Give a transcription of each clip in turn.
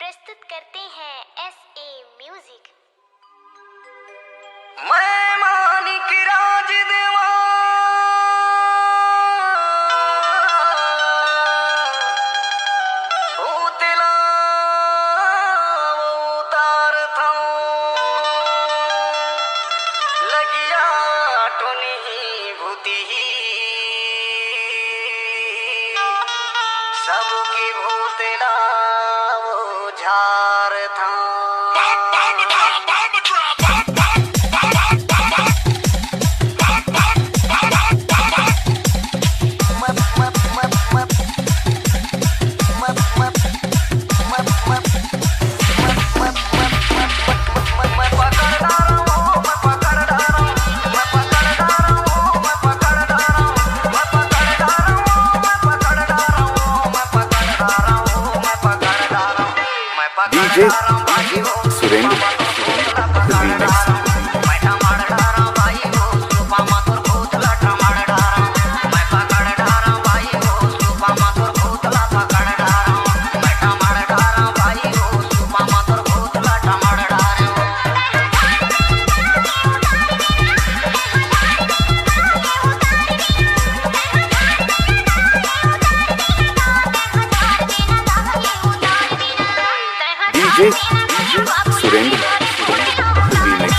प्रस्तुत करते हैं SA म्यूजिक। मैं मानिक राज देवा भूतला उतार था लगिया टोनी भूती सबकी भूतला वो झार था। DJ Surendra Remix। DJ Surendra Remix।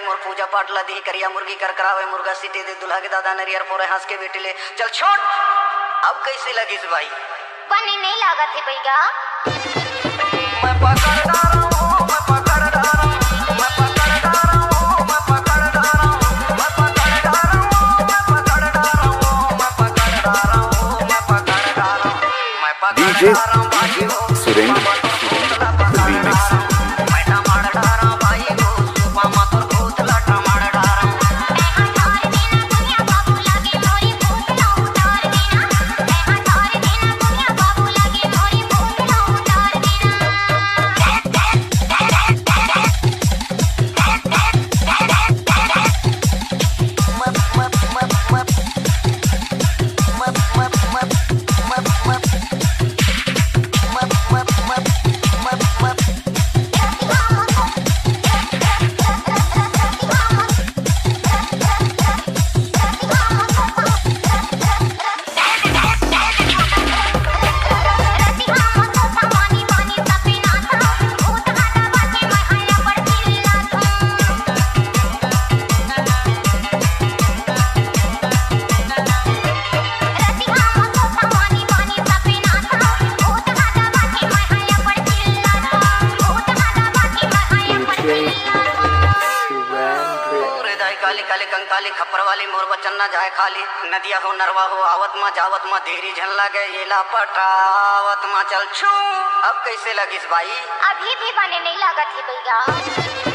मोर पूजा पाठ ला दी करिया मुर्गी कर करावे मुर्गा सीटे दे दुल्हा के दादा नरियर पोरे हंस के बेटी ले चल छोड़। अब कैसे लगी भाई? बने नहीं लागत है भैया। मैं पकड़ डाला हूं, मैं पकड़ डाला हूं, मैं पकड़ डाला हूं, मैं पकड़ डाला हूं, मैं पकड़ डाला हूं, मैं पकड़ डाला हूं, मैं पकड़ डाला हूं, मैं पकड़ डाला हूं, मैं पकड़ DJ डाला हूं भाई हो Surendra Remix। काली काली कंकाली खपर वाली मोर बचन न जाए खाली नदिया हो नरवा हो आवत माँ जावत माँ देहरी झन लगे ये ला पटावत माँ चल छू। अब कैसे लगिस भाई? अभी भी बने नहीं लागत है भैया।